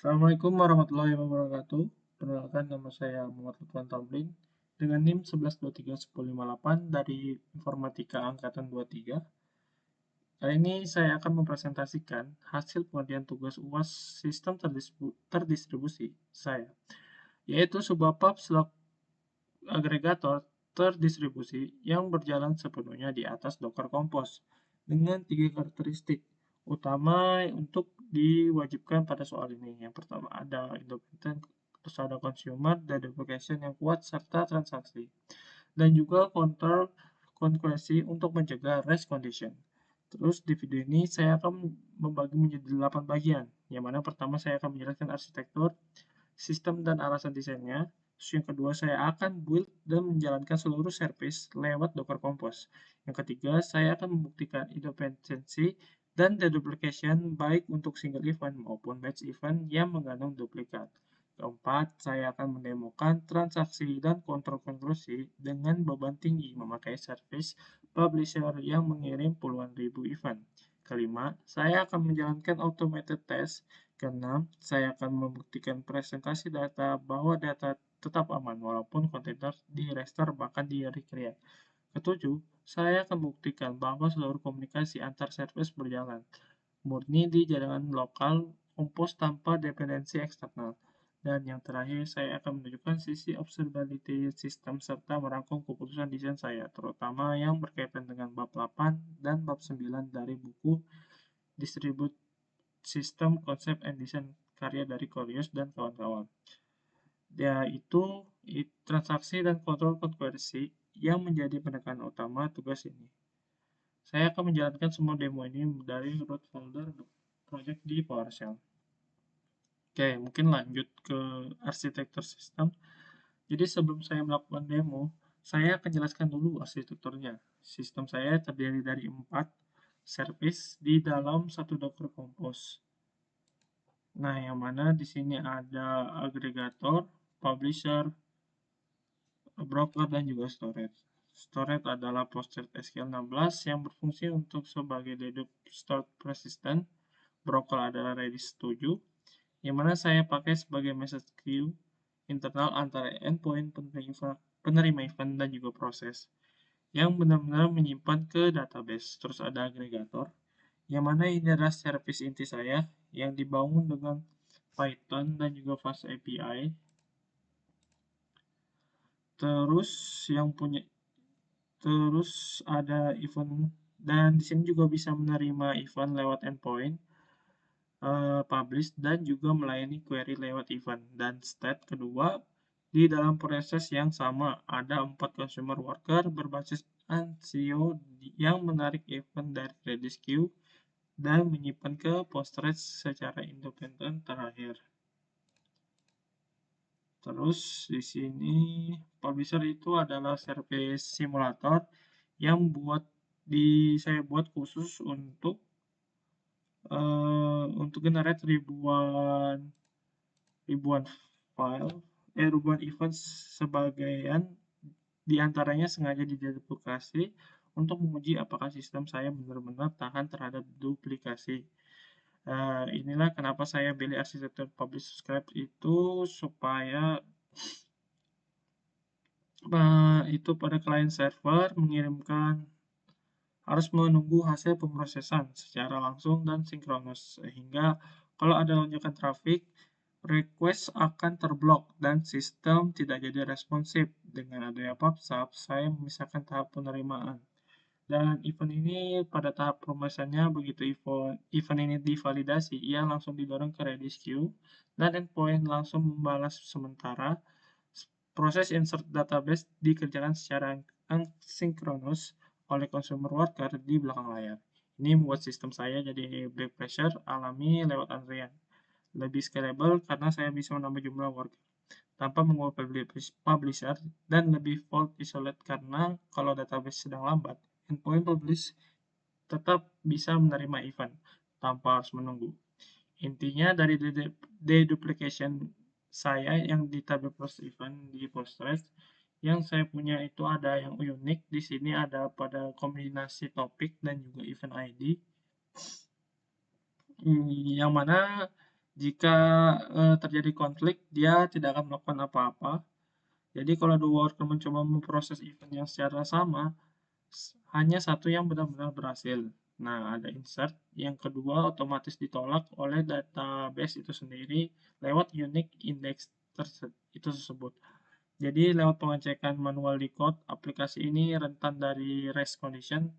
Assalamualaikum warahmatullahi wabarakatuh. Perkenalkan, nama saya Muhammad Lutfan Tamrin dengan NIM 11231058 dari Informatika Angkatan 23. Kali ini saya akan mempresentasikan hasil pengerjaan tugas UAS Sistem Terdistribusi saya, yaitu sebuah PubSub agregator terdistribusi yang berjalan sepenuhnya di atas Docker Compose dengan 3 karakteristik utama untuk diwajibkan pada soal ini. Yang pertama ada independent, terus ada consumer, deduplication yang kuat, serta transaksi. Dan juga counter concurrency untuk mencegah race condition. Terus di video ini saya akan membagi menjadi 8 bagian. Yang mana pertama saya akan menjelaskan arsitektur, sistem dan alasan desainnya. Terus yang kedua, saya akan build dan menjalankan seluruh service lewat Docker Compose. Yang ketiga, saya akan membuktikan independensi dan deduplication baik untuk single event maupun batch event yang mengandung duplikat. Keempat, saya akan mendemokan transaksi dan kontrol konklusi dengan beban tinggi memakai service publisher yang mengirim puluhan ribu event. Kelima, saya akan menjalankan automated test. Keenam, saya akan membuktikan presentasi data bahwa data tetap aman walaupun kontainer di restore bahkan di recreate. Ketujuh, saya akan membuktikan bahwa seluruh komunikasi antar service berjalan murni di jaringan lokal Compose tanpa dependensi eksternal. Dan yang terakhir, saya akan menunjukkan sisi observability sistem serta merangkum keputusan desain saya, terutama yang berkaitan dengan bab 8 dan bab 9 dari buku Distribute System Concept and Design karya dari Corius dan kawan-kawan. Yaitu transaksi dan kontrol konversi yang menjadi penekanan utama tugas ini. Saya akan menjalankan semua demo ini dari root folder project di PowerShell. Oke, mungkin lanjut ke arsitektur sistem. Jadi sebelum saya melakukan demo, saya akan jelaskan dulu arsitekturnya. Sistem saya terdiri dari 4 service di dalam satu Docker Compose. Nah, yang mana di sini ada agregator, publisher, broker, dan juga storage. Storage adalah Postgres SQL 16 yang berfungsi untuk sebagai dedup store persistent. Broker adalah Redis 7, yang mana saya pakai sebagai message queue internal antara endpoint penerima event dan juga proses yang benar-benar menyimpan ke database. Terus ada agregator, yang mana ini adalah service inti saya yang dibangun dengan Python dan juga Fast API. Terus ada event, dan di sini juga bisa menerima event lewat endpoint, publish, dan juga melayani query lewat event. Dan state kedua, di dalam proses yang sama ada 4 consumer worker berbasis Ansiyo yang menarik event dari Redis queue dan menyimpan ke Postgres secara independen terakhir. Terus di sini publisher itu adalah service simulator yang saya buat khusus untuk generate ribuan file, ribuan event, sebagian diantaranya sengaja diduplikasi untuk menguji apakah sistem saya benar-benar tahan terhadap duplikasi. Inilah kenapa saya pilih arsitektur publish subscribe itu, supaya itu pada client server mengirimkan harus menunggu hasil pemrosesan secara langsung dan sinkronus, sehingga kalau ada lonjakan trafik, request akan terblok dan sistem tidak jadi responsif. Dengan adanya PubSub, saya memisahkan tahap penerimaan. Dan event ini pada tahap pemrosesannya, begitu event ini divalidasi, ia langsung didorong ke Redis queue, dan endpoint langsung membalas sementara. Proses insert database dikerjakan secara asinkronus oleh consumer worker di belakang layar. Ini membuat sistem saya jadi back pressure alami lewat antrian. Lebih scalable karena saya bisa menambah jumlah worker tanpa mengubah publisher, dan lebih fault isolate karena kalau database sedang lambat, endpoint publish tetap bisa menerima event tanpa harus menunggu. Intinya dari deduplication saya yang di tabel post event di Postgres, yang saya punya itu ada yang unik. Di sini ada pada kombinasi topik dan juga event ID, yang mana Jika terjadi konflik, dia tidak akan melakukan apa-apa. Jadi kalau dua worker mencoba memproses event yang secara sama, hanya satu yang benar-benar berhasil. Nah, ada insert. Yang kedua otomatis ditolak oleh database itu sendiri lewat unique index tersebut. Jadi lewat pengecekan manual di code, aplikasi ini rentan dari race condition.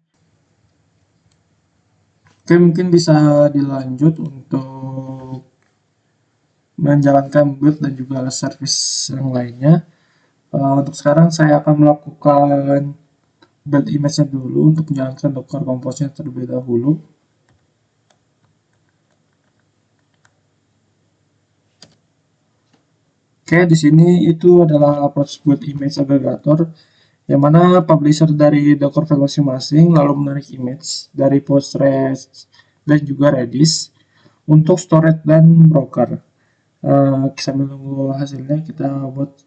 Oke, mungkin bisa dilanjut untuk menjalankan build dan juga service yang lainnya. Untuk sekarang saya akan melakukan build image-nya dulu untuk menjalankan Docker Compose-nya terlebih dahulu. Oke, di sini itu adalah proses build image aggregator, yang mana publisher dari Docker file masing-masing lalu menarik image dari Postgres dan juga Redis untuk storage dan broker. Sambil menunggu hasilnya, kita buat.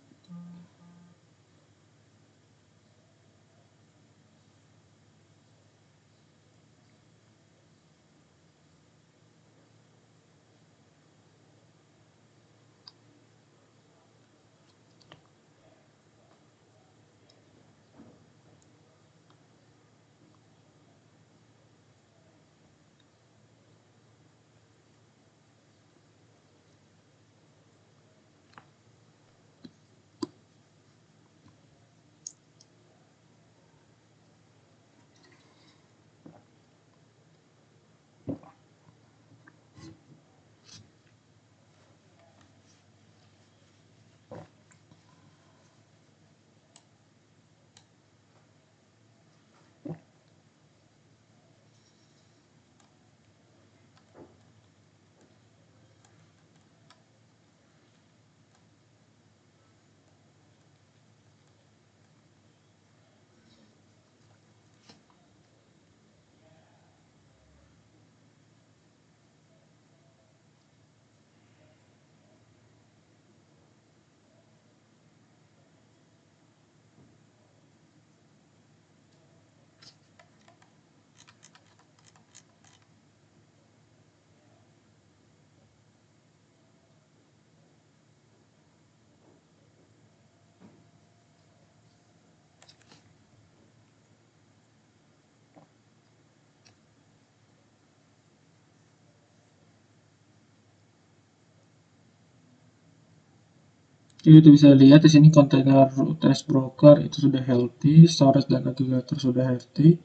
Jadi itu bisa lihat di sini kontainer UTS broker itu sudah healthy, storage dan aggregator sudah healthy.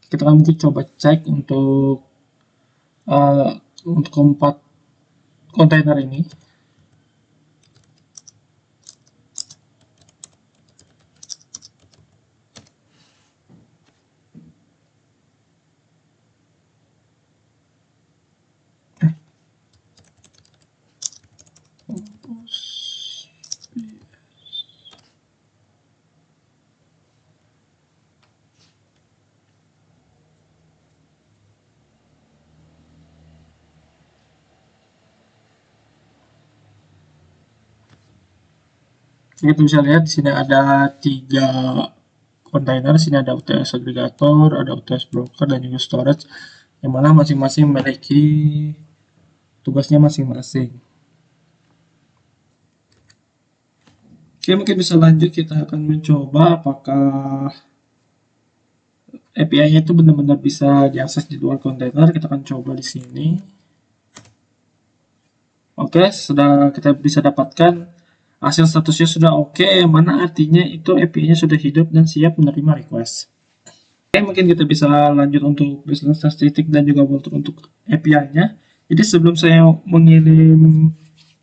Kita akan mungkin coba cek uh, untuk keempat kontainer ini. Kita bisa lihat di sini ada 3 kontainer. Di sini ada UTS aggregator, ada UTS broker dan juga storage, yang mana masing-masing memiliki tugasnya masing-masing. Oke, mungkin bisa lanjut, kita akan mencoba apakah API-nya itu benar-benar bisa diakses di luar kontainer. Kita akan coba di sini. Oke, sudah kita bisa dapatkan hasil statusnya sudah oke, yang mana artinya itu API-nya sudah hidup dan siap menerima request. Oke, mungkin kita bisa lanjut untuk business statistik dan juga Bolter untuk API-nya. Jadi sebelum saya mengirim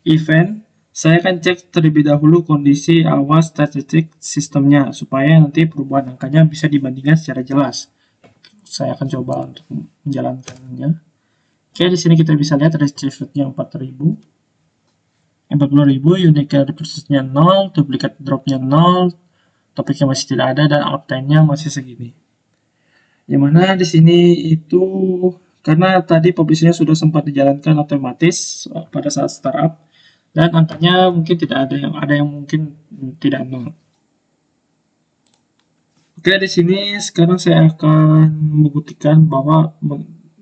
event, saya akan cek terlebih dahulu kondisi awal statistik sistemnya supaya nanti perubahan angkanya bisa dibandingkan secara jelas. Saya akan coba untuk menjalankannya. Oke, di sini kita bisa lihat retrieve-nya 4000. 40.000, unique reference-nya 0, duplicate drop-nya 0, topiknya masih tidak ada, dan uptime-nya masih segini. Yang mana di sini itu karena tadi publishnya sudah sempat dijalankan otomatis pada saat startup, dan angkanya mungkin tidak ada yang mungkin tidak nol. Oke, di sini sekarang saya akan membuktikan bahwa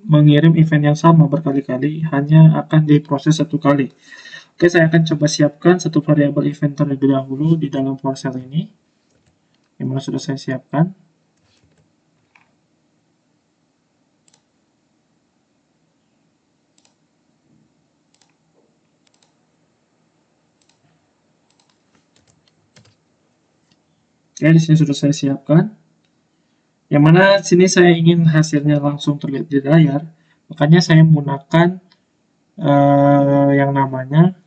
mengirim event yang sama berkali-kali, hanya akan diproses satu kali. Oke, saya akan coba siapkan satu variabel event terlebih dahulu di dalam for cell ini, yang mana sudah saya siapkan. Oke, di sini sudah saya siapkan. Yang mana sini saya ingin hasilnya langsung terlihat di layar, makanya saya menggunakan yang namanya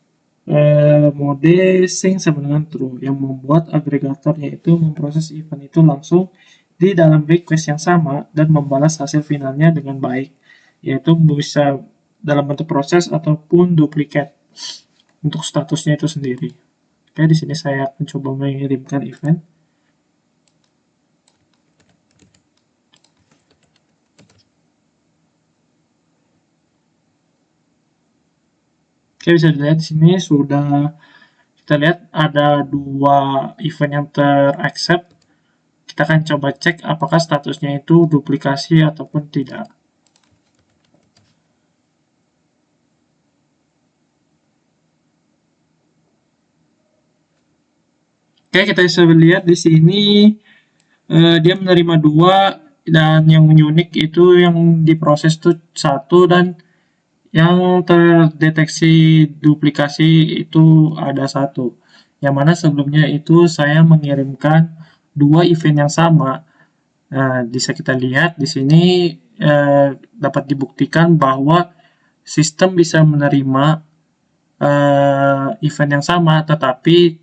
mode sync sama dengan true, yang membuat agregator yaitu memproses event itu langsung di dalam request yang sama dan membalas hasil finalnya dengan baik, yaitu bisa dalam bentuk proses ataupun duplikat untuk statusnya itu sendiri. Oke, di sini saya akan coba mengirimkan event. Oke, bisa dilihat di sini sudah kita lihat ada dua event yang teraccept. Kita akan coba cek apakah statusnya itu duplikasi ataupun tidak. Oke, kita bisa lihat di sini dia menerima 2 dan yang unik itu yang diproses itu 1 dan yang terdeteksi duplikasi itu ada 1. Yang mana sebelumnya itu saya mengirimkan 2 event yang sama. Nah, bisa kita lihat di sini dapat dibuktikan bahwa sistem bisa menerima event yang sama, tetapi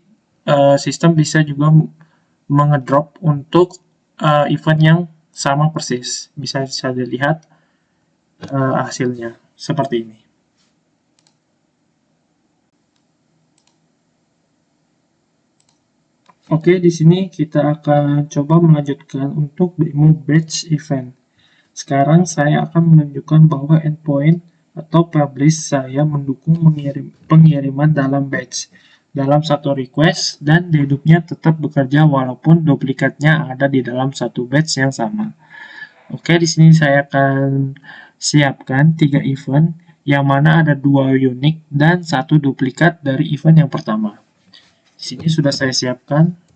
sistem bisa juga mengedrop untuk event yang sama persis. Bisa saya dilihat hasilnya seperti ini. Oke, di sini kita akan coba melanjutkan untuk demo batch event. Sekarang saya akan menunjukkan bahwa endpoint atau publish saya mendukung pengiriman dalam batch dalam satu request dan dedupnya tetap bekerja walaupun duplikatnya ada di dalam satu batch yang sama. Oke, di sini saya akan siapkan 3 event yang mana ada 2 unik dan 1 duplikat dari event yang pertama. Di sini sudah saya siapkan.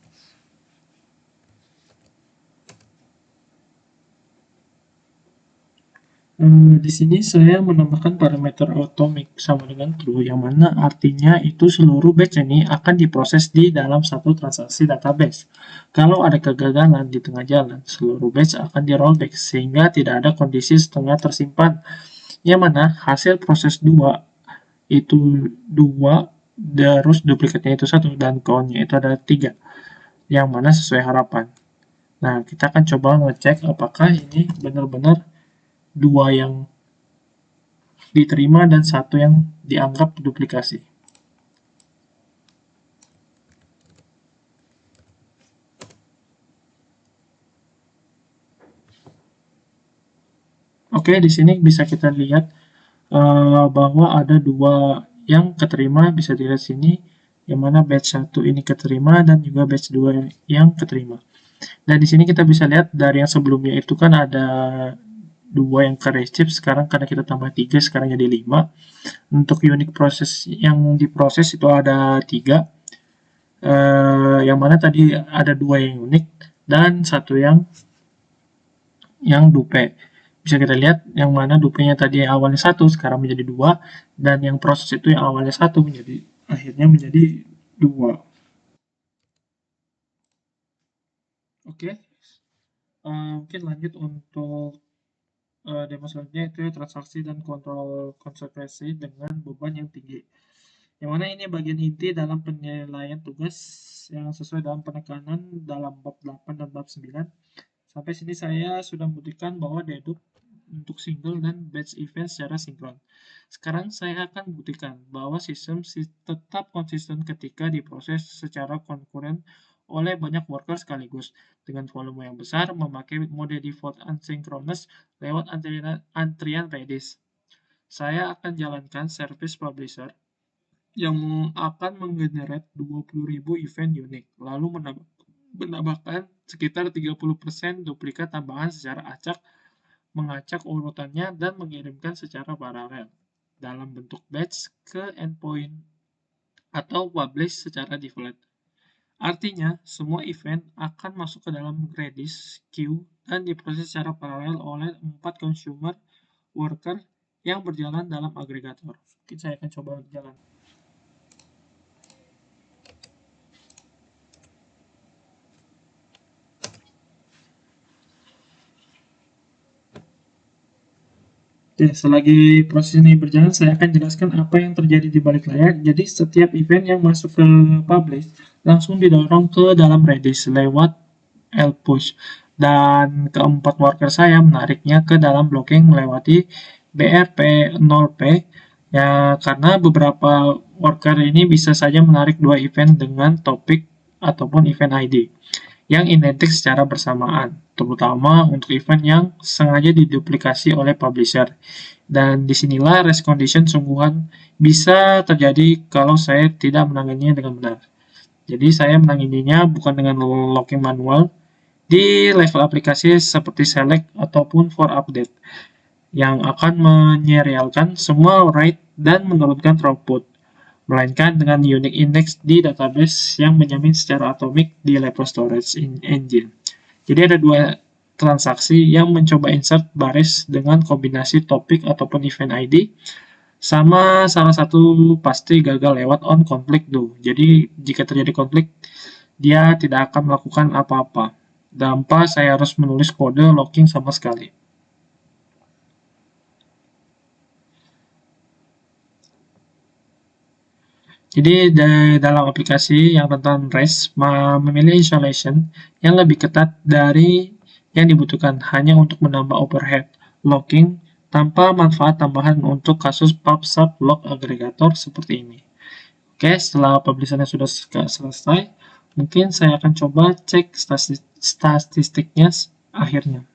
Di sini saya menambahkan parameter atomic sama dengan true, yang mana artinya itu seluruh batch ini akan diproses di dalam satu transaksi database. Kalau ada kegagalan di tengah jalan, seluruh batch akan di rollback sehingga tidak ada kondisi setengah tersimpan, yang mana hasil proses 2 itu 2, terus duplikatnya itu 1 dan count-nya itu ada 3, yang mana sesuai harapan. Nah, kita akan coba ngecek apakah ini benar-benar 2 yang diterima dan 1 yang dianggap duplikasi. Oke, di sini bisa kita lihat bahwa ada 2 yang keterima, bisa dilihat sini, yang mana batch 1 ini keterima dan juga batch 2 yang keterima. Dan di sini kita bisa lihat dari yang sebelumnya itu kan ada 2 yang ke receive, sekarang karena kita tambah 3 sekarang jadi 5. Untuk unit proses yang diproses itu ada 3, yang mana tadi ada 2 yang unik dan 1 yang dupe. Bisa kita lihat yang mana dupenya tadi yang awalnya 1 sekarang menjadi 2, dan yang proses itu yang awalnya 1 menjadi akhirnya menjadi 2. Oke, mungkin lanjut untuk demo selanjutnya, itu transaksi dan kontrol konsekuensi dengan beban yang tinggi. Yang mana ini bagian inti dalam penilaian tugas yang sesuai dalam penekanan dalam bab 8 dan bab 9. Sampai sini saya sudah membuktikan bahwa dedup untuk single dan batch event secara sinkron. Sekarang saya akan buktikan bahwa sistem tetap konsisten ketika diproses secara konkuren oleh banyak worker sekaligus dengan volume yang besar memakai mode default asynchronous lewat antrian Redis. Saya akan jalankan service publisher yang akan menggenerate 20.000 event unik, lalu menambahkan sekitar 30% duplikat tambahan secara acak mengacak urutannya dan mengirimkan secara paralel dalam bentuk batch ke endpoint atau publish secara default. Artinya, semua event akan masuk ke dalam Redis queue dan diproses secara paralel oleh 4 consumer worker yang berjalan dalam agregator. Mungkin saya akan coba berjalan. Oke, selagi proses ini berjalan, saya akan jelaskan apa yang terjadi di balik layar. Jadi, setiap event yang masuk ke publish langsung didorong ke dalam Redis lewat lpush. Dan keempat worker saya menariknya ke dalam blocking melewati BRP0P ya, karena beberapa worker ini bisa saja menarik dua event dengan topik ataupun event ID yang identik secara bersamaan, terutama untuk event yang sengaja diduplikasi oleh publisher. Dan disinilah race condition sungguhan bisa terjadi kalau saya tidak menanganinya dengan benar. Jadi saya menanganinya bukan dengan locking manual di level aplikasi seperti select ataupun for update yang akan menyerialkan semua write dan menurunkan throughput, melainkan dengan unique index di database yang menjamin secara atomik di level storage engine. Jadi ada dua transaksi yang mencoba insert baris dengan kombinasi topik ataupun event ID, sama salah satu pasti gagal lewat on conflict do. Jadi jika terjadi konflik, dia tidak akan melakukan apa-apa. Tanpa saya harus menulis kode locking sama sekali. Jadi dalam aplikasi yang rentan REST memilih isolation yang lebih ketat dari yang dibutuhkan hanya untuk menambah overhead locking tanpa manfaat tambahan untuk kasus pub/sub log aggregator seperti ini. Oke, setelah publishernya sudah selesai, mungkin saya akan coba cek statistiknya akhirnya.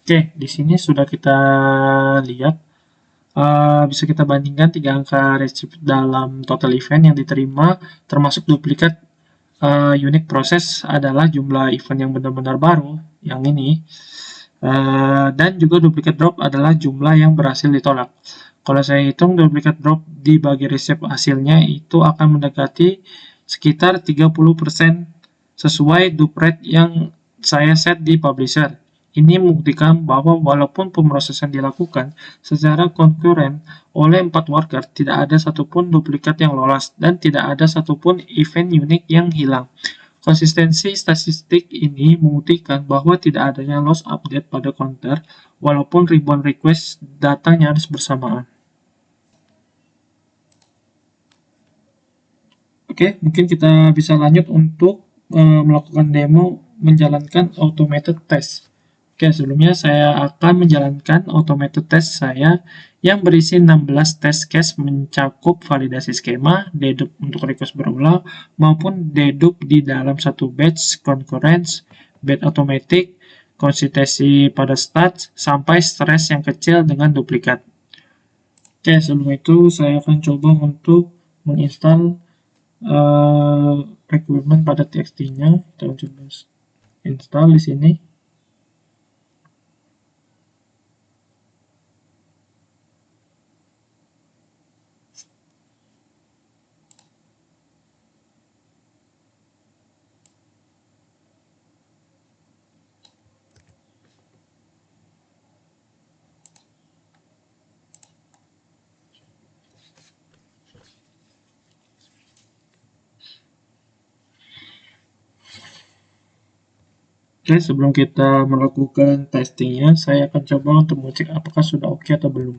Oke, di sini sudah kita lihat, bisa kita bandingkan 3 angka receipt dalam total event yang diterima, termasuk duplikat unique proses adalah jumlah event yang benar-benar baru, yang ini, dan juga duplikat drop adalah jumlah yang berhasil ditolak. Kalau saya hitung duplikat drop dibagi receipt hasilnya itu akan mendekati sekitar 30% sesuai dup rate yang saya set di publisher. Ini membuktikan bahwa walaupun pemrosesan dilakukan secara konkuren oleh 4 worker, tidak ada satupun duplikat yang lolos dan tidak ada satupun event unik yang hilang. Konsistensi statistik ini membuktikan bahwa tidak adanya loss update pada counter walaupun ribuan request datang nyaris bersamaan. Oke, mungkin kita bisa lanjut untuk melakukan demo menjalankan automated test. Oke, sebelumnya saya akan menjalankan automated test saya yang berisi 16 test case mencakup validasi skema, dedup untuk request berulang, maupun dedup di dalam satu batch, concurrence, batch automatic, konsistensi pada start, sampai stress yang kecil dengan duplikat. Oke, sebelum itu saya akan coba untuk menginstal requirement pada txt-nya. Kita coba install di sini. Oke, sebelum kita melakukan testingnya, saya akan coba untuk mengecek apakah sudah oke atau belum.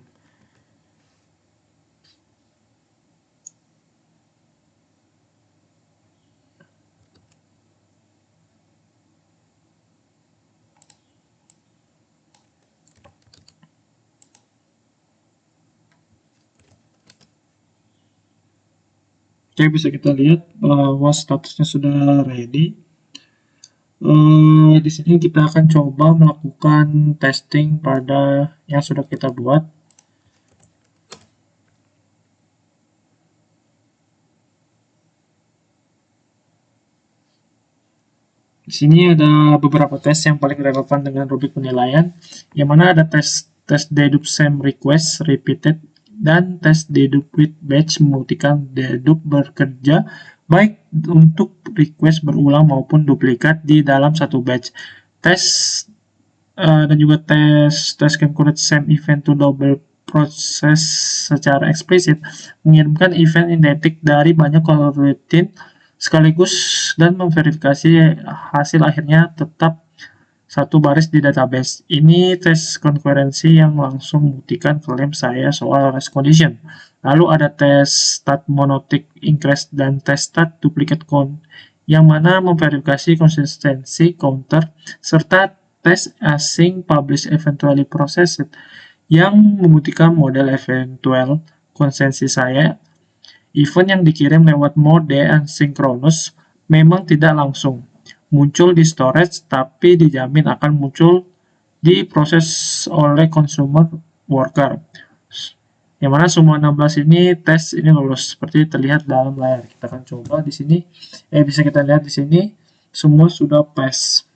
Oke, bisa kita lihat bahwa statusnya sudah ready. Di sini kita akan coba melakukan testing pada yang sudah kita buat. Di sini ada beberapa tes yang paling relevan dengan rubrik penilaian, yang mana ada tes dedup same request repeated dan tes dedup with batch membuktikan dedup bekerja baik untuk request berulang maupun duplikat di dalam satu batch. Tes dan juga tes concurrent same event to double proses secara eksplisit mengirimkan event identik dari banyak coroutine sekaligus dan memverifikasi hasil akhirnya tetap satu baris di database. Ini tes konkurensi yang langsung membuktikan klaim saya soal race condition. Lalu ada tes stat monotic increase dan tes stat duplicate count yang mana memverifikasi konsistensi counter serta tes async publish eventually processed yang membuktikan model eventual konsensi saya. Event yang dikirim lewat mode asynchronous memang tidak langsung muncul di storage, tapi dijamin akan muncul di proses oleh consumer worker. Yang mana semua 16 ini tes ini lulus seperti terlihat dalam layar. Kita akan coba di sini. Bisa kita lihat di sini semua sudah pass.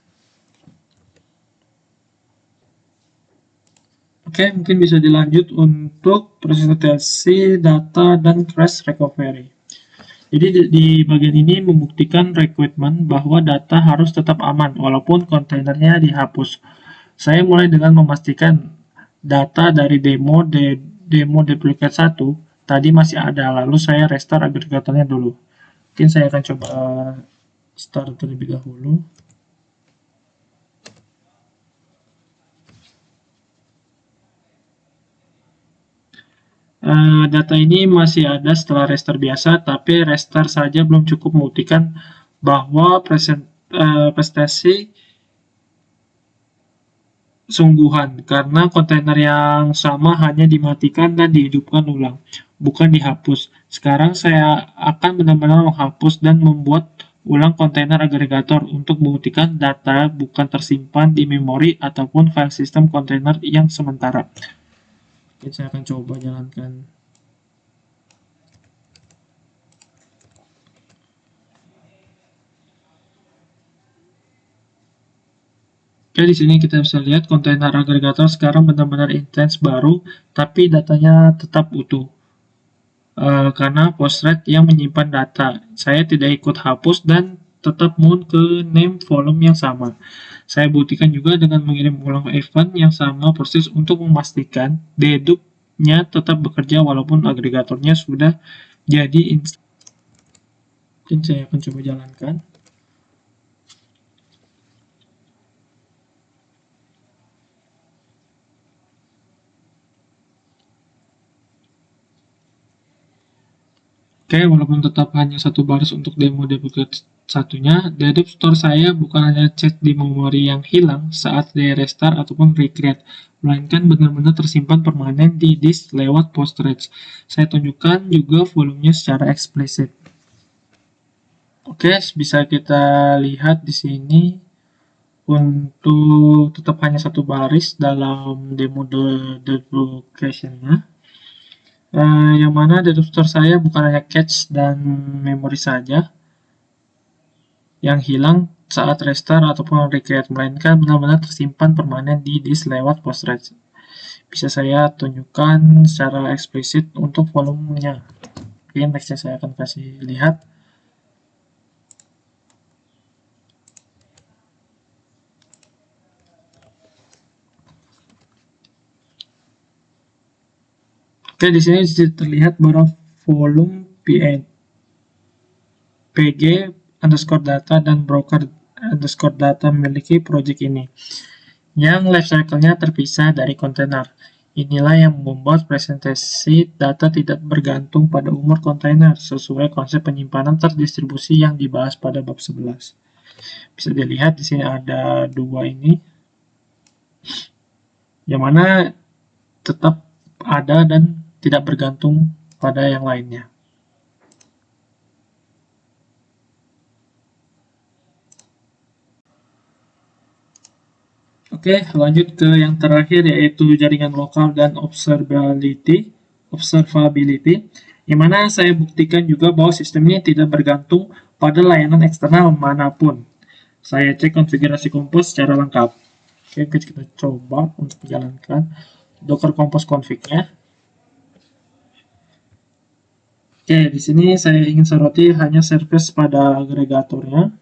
Oke, mungkin bisa dilanjut untuk presentasi data dan crash recovery. Jadi di bagian ini membuktikan requirement bahwa data harus tetap aman walaupun kontainernya dihapus. Saya mulai dengan memastikan data dari demo duplicate 1 tadi masih ada, lalu saya restart agregatornya dulu. Mungkin saya akan coba start terlebih dahulu. Data ini masih ada setelah restart biasa, tapi restart saja belum cukup membuktikan bahwa prestasi sungguhan, karena kontainer yang sama hanya dimatikan dan dihidupkan ulang, bukan dihapus. Sekarang saya akan benar-benar menghapus dan membuat ulang kontainer agregator untuk membuktikan data bukan tersimpan di memori ataupun file system kontainer yang sementara. Jadi saya akan coba jalankan. Oke, di sini kita bisa lihat kontainer agregator sekarang benar-benar intens baru, tapi datanya tetap utuh. Karena Postgres yang menyimpan data. Saya tidak ikut hapus dan tetap mount ke name volume yang sama. Saya buktikan juga dengan mengirim ulang event yang sama persis untuk memastikan dedup-nya tetap bekerja walaupun agregatornya sudah jadi install. Mungkin saya akan coba jalankan. Oke, walaupun tetap hanya satu baris untuk demo duplicate satunya, dedup store saya bukan hanya chat di memori yang hilang saat di restart ataupun recreate, melainkan benar-benar tersimpan permanen di disk lewat Postgres. Saya tunjukkan juga volumenya secara eksplisit. Oke, bisa kita lihat di sini untuk tetap hanya satu baris dalam demo duplication-nya. Yang mana dedup store saya bukan hanya cache dan memori saja yang hilang saat restart ataupun recreate, melainkan benar-benar tersimpan permanen di disk lewat Postgres. Bisa saya tunjukkan secara eksplisit untuk volumenya. Oke, nextnya saya akan kasih lihat. Oke, di sini terlihat bahwa volume pg underscore data dan broker underscore data memiliki project ini, yang lifecycle-nya terpisah dari kontainer. Inilah yang membuat presentasi data tidak bergantung pada umur kontainer, sesuai konsep penyimpanan terdistribusi yang dibahas pada bab 11. Bisa dilihat di sini ada dua ini, yang mana tetap ada dan tidak bergantung pada yang lainnya. Oke, lanjut ke yang terakhir yaitu jaringan lokal dan observability, yang mana saya buktikan juga bahwa sistem ini tidak bergantung pada layanan eksternal manapun. Saya cek konfigurasi Compose secara lengkap. Oke, kita coba untuk menjalankan Docker Compose config-nya. Oke, di sini saya ingin soroti hanya service pada agregatornya.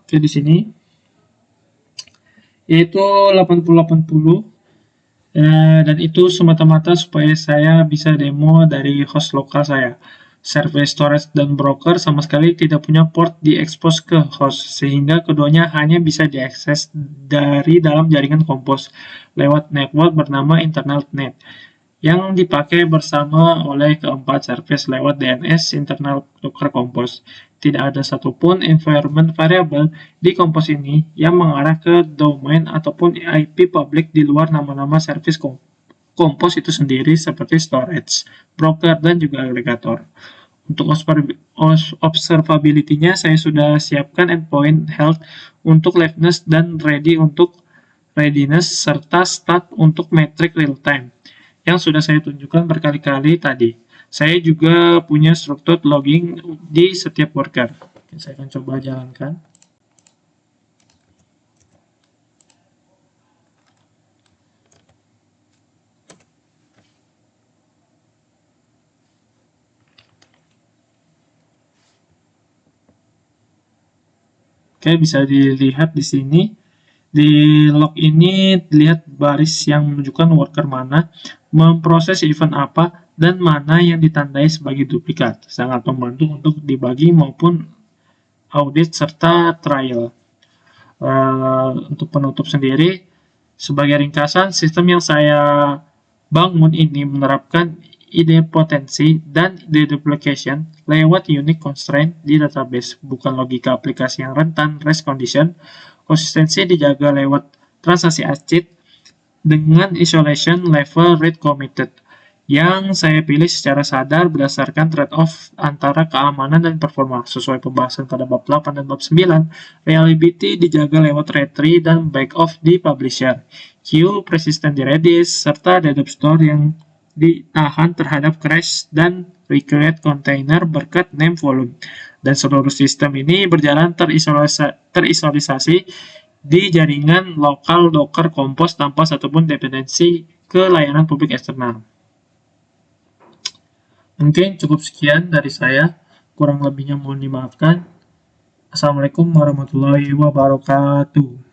Oke, di sini yaitu 8080, dan itu semata-mata supaya saya bisa demo dari host lokal saya. Service storage dan broker sama sekali tidak punya port diekspos ke host, sehingga keduanya hanya bisa diakses dari dalam jaringan Compose lewat network bernama internal.net yang dipakai bersama oleh keempat service lewat DNS internal Docker Compose. Tidak ada satupun environment variable di Compose ini yang mengarah ke domain ataupun IP public di luar nama-nama service Compose itu sendiri seperti storage, broker, dan juga agregator. Untuk observability-nya saya sudah siapkan endpoint health untuk liveness dan readiness serta stat untuk metrik real time yang sudah saya tunjukkan berkali-kali tadi. Saya juga punya struktur logging di setiap worker. Oke, saya akan coba jalankan. Oke, bisa dilihat di sini. Di log ini dilihat baris yang menunjukkan worker mana, memproses event apa, dan mana yang ditandai sebagai duplikat. Sangat membantu untuk dibagi maupun audit serta trial. Untuk penutup sendiri, sebagai ringkasan, sistem yang saya bangun ini menerapkan idempotensi dan deduplication lewat unique constraint di database, bukan logika aplikasi yang rentan race condition. Konsistensi dijaga lewat transaksi acid dengan isolation level rate committed, yang saya pilih secara sadar berdasarkan trade-off antara keamanan dan performa. Sesuai pembahasan pada bab 8 dan bab 9, reliability dijaga lewat retrieve dan backoff di publisher, queue persistent di Redis, serta dedup store yang ditahan terhadap crash dan recreate container berkat name volume. Dan seluruh sistem ini berjalan terisolisasi di jaringan lokal Docker Compose tanpa satupun dependensi ke layanan publik eksternal. Mungkin cukup sekian dari saya, kurang lebihnya mohon dimaafkan. Assalamualaikum warahmatullahi wabarakatuh.